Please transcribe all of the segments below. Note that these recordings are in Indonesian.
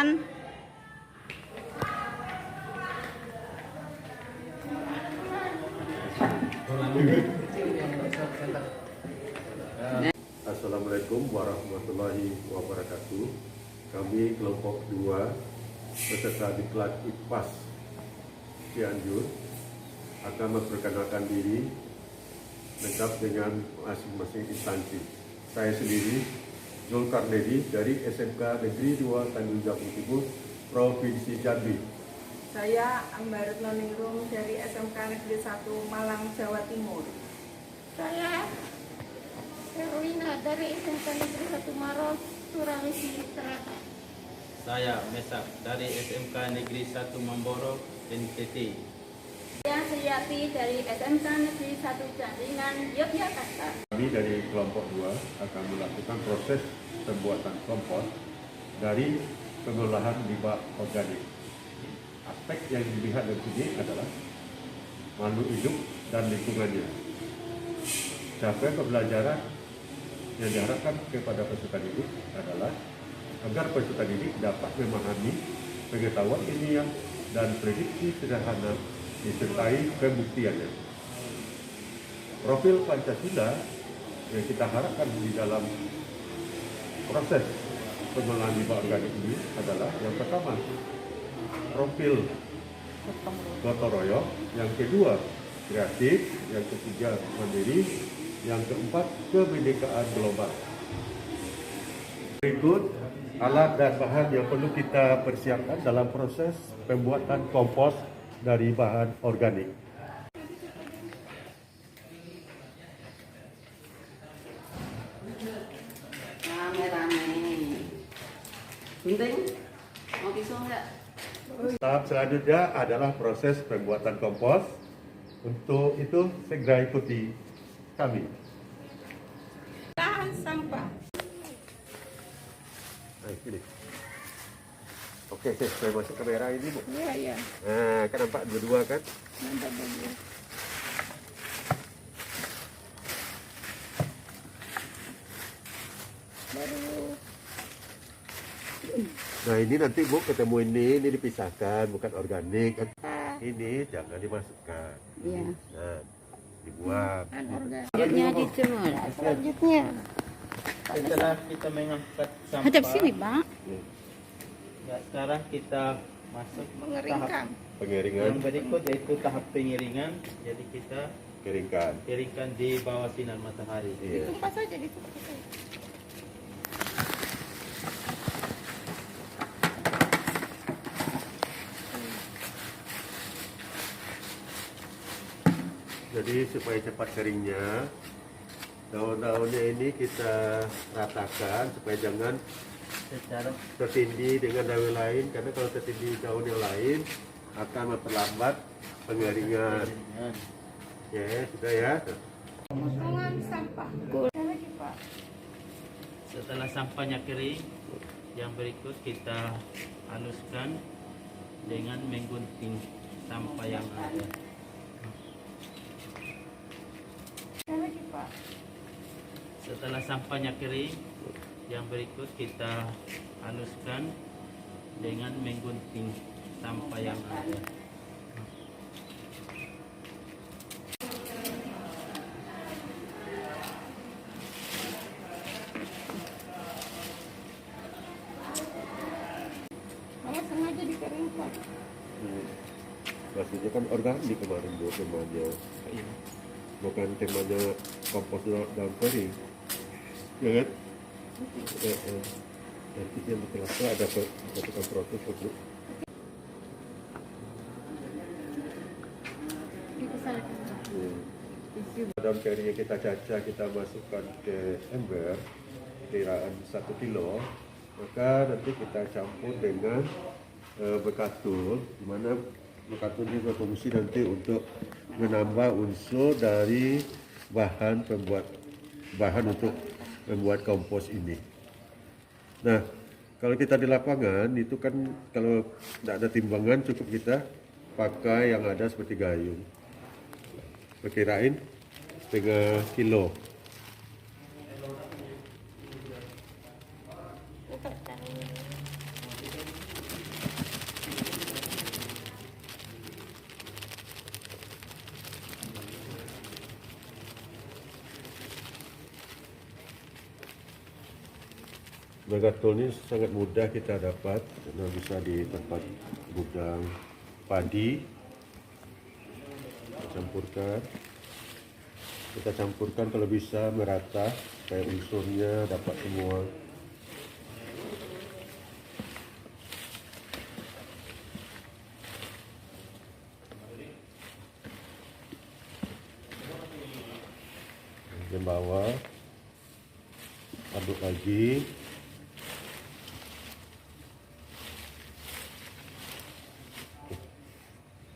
Silakan. Assalamualaikum warahmatullahi wabarakatuh. Kami kelompok 2 peserta Diklat IPAS Cianjur akan memperkenalkan diri lengkap dengan masing-masing instansi. Saya sendiri Zulkarnedi dari SMK Negeri 2 Tanjung Jabung Timur, Provinsi Jambi. Saya Ambarut Noningrum dari SMK Negeri 1 Malang, Jawa Timur. Saya Erwina dari SMK Negeri 1 Maros, Sulawesi Selatan. Saya Mesak dari SMK Negeri 1 Mamboro, NTT. Saya Suyati dari SMK Negeri 1 Jandingan, Yogyakarta. Kami dari kelompok 2 akan melakukan proses pembuatan kompos dari pengolahan limbah organik. Aspek yang dilihat dari sini adalah makhluk hidup dan lingkungannya. Capaian pembelajaran yang diharapkan kepada peserta didik adalah agar peserta didik dapat memahami pengetahuan ilmiah dan prediksi sederhana disertai pembuktiannya. Profil Pancasila yang kita harapkan di dalam proses pengolahan limbah organik ini adalah yang pertama, profil gotong royong, yang kedua kreatif, yang ketiga mandiri, yang keempat kebinekaan global. Berikut alat dan bahan yang perlu kita persiapkan dalam proses pembuatan kompos dari bahan organik. Rame-rame. Gunting, mau pisau nggak? Tahap selanjutnya adalah proses pembuatan kompos. Untuk itu segera ikuti kami. Tahan sampah. Oke, saya masuk kamera ini, Bu. Iya. Nah, kan nampak dua-dua kan? Nampak bagus. Baru. Nah, ini nanti Bu ketemu ini dipisahkan, bukan organik. Ini jangan dimasukkan. Iya. Nah, dibuang. Selanjutnya dijemur. Selanjutnya. Setelah kita mengangkat sampah, Hadap sini, Pak. ya, sekarang kita masuk Mengeringkan. tahap Pengeringan, yang berikut, yaitu tahap pengiringan. Jadi kita keringkan. keringkan di bawah sinar matahari. Iya. Tumpah saja ditumpah saja. Jadi supaya cepat keringnya, daun-daunnya ini kita ratakan supaya jangan Secara tertindih dengan daun lain, karena kalau tertindih daun yang lain akan memperlambat pengeringan. pengiringan. Ya, sudah ya. Potongan sampah. Lagi, Pak. Setelah sampahnya kering, yang berikut kita haluskan dengan menggunting sampah yang ada. Lagi, Pak. Setelah sampahnya kering, yang berikut kita haluskan dengan menggunting sampah yang ada. Saya sengaja dikeringkan. Maksudnya kan organik kemarin Bu, temanya. Bukan temanya kompos daun kering. Ya kan? Nanti yang di kelasnya ada satu proses Bu. Daun kering yang kita cacah kita masukkan ke ember kiraan 1 kilo, maka nanti kita campur dengan bekatul, di mana bekatul ini berfungsi nanti untuk menambah unsur dari bahan untuk membuat kompos ini. Nah, kalau kita di lapangan itu kan kalau tidak ada timbangan cukup kita pakai yang ada seperti gayung. Perkirain 3 kilo. Bergatul ini sangat mudah kita dapat karena bisa di tempat gudang padi. Kita campurkan kalau bisa merata supaya unsurnya dapat semua. Bagian bawah aduk lagi.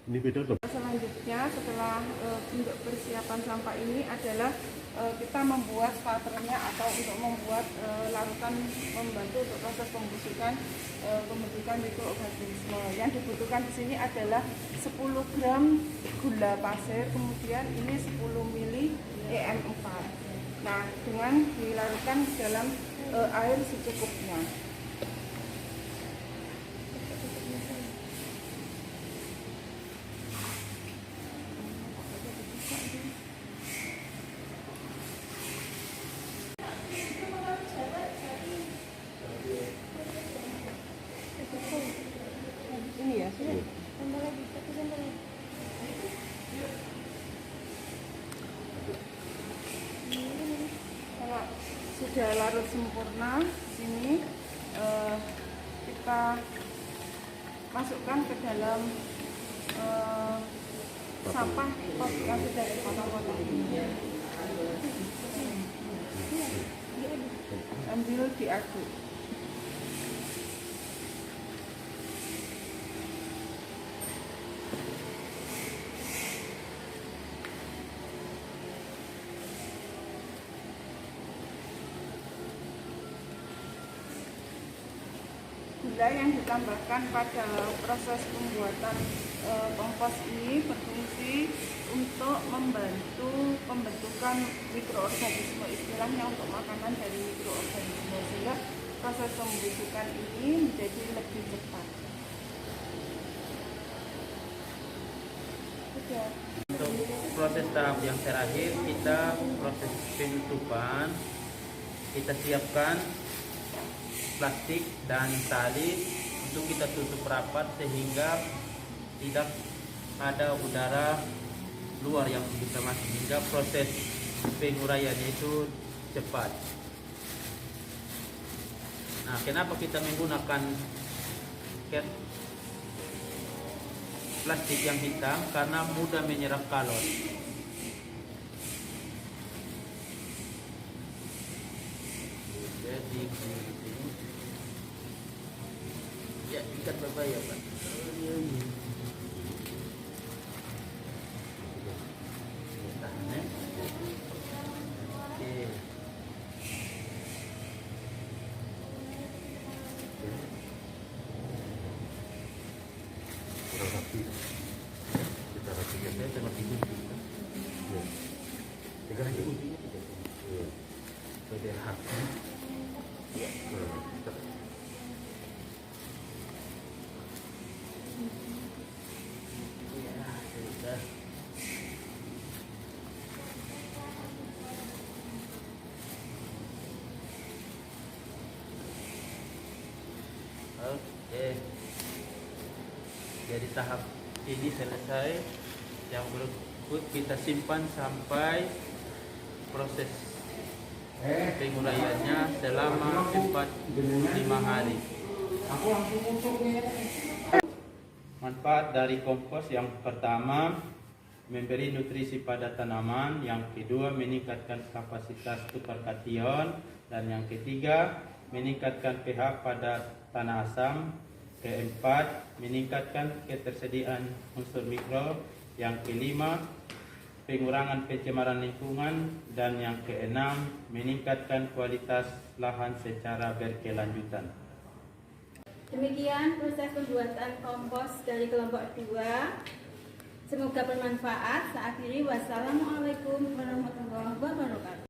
Ini beda loh. Selanjutnya setelah untuk persiapan sampah ini adalah kita membuat starternya atau untuk membuat larutan membantu untuk proses pembusukan mikroorganisme. Yang dibutuhkan di sini adalah 10 gram gula pasir, kemudian ini 10 mili EM4. Nah, dengan dilarutkan dalam air secukupnya. Ini ya, sini. Tambah lagi, satu tambah lagi. Kalau sudah larut sempurna, sini kita masukkan ke dalam sampah pot yang sudah dipotong-potong ini. Ambil diaduk. Gula yang ditambahkan pada proses pembuatan kompos ini berfungsi untuk membantu pembentukan mikroorganisme, istilahnya untuk makanan dari mikroorganisme, sehingga proses pembusukan ini menjadi lebih cepat. Untuk proses tahap yang terakhir, kita proses penutupan. Kita siapkan plastik dan tali untuk kita tutup rapat sehingga tidak ada udara luar yang bisa masuk, hingga proses penguraiannya itu cepat. Nah, kenapa kita menggunakan plastik yang hitam? Karena mudah menyerap kalor. Jadi ya, ikat bapak ya Pak. Tahan ya. Oke. Kurang rapi. Kita rapikan Saya seperti itu. ya. Tiga lagi. Ya. Sudah hati. Nah, Ya, sudah. Oke. Jadi tahap ini selesai. Yang berikut kita simpan sampai proses penguraiannya selama 45 hari. Manfaat dari kompos: yang pertama, memberi nutrisi pada tanaman; yang kedua, meningkatkan kapasitas tukar kation; dan yang ketiga, meningkatkan pH pada tanah asam; keempat, meningkatkan ketersediaan unsur mikro; yang kelima, pengurangan pencemaran lingkungan; dan yang keenam, meningkatkan kualitas lahan secara berkelanjutan. Demikian proses pembuatan kompos dari kelompok 2. Semoga bermanfaat. Saya akhiri. Wassalamualaikum warahmatullahi wabarakatuh.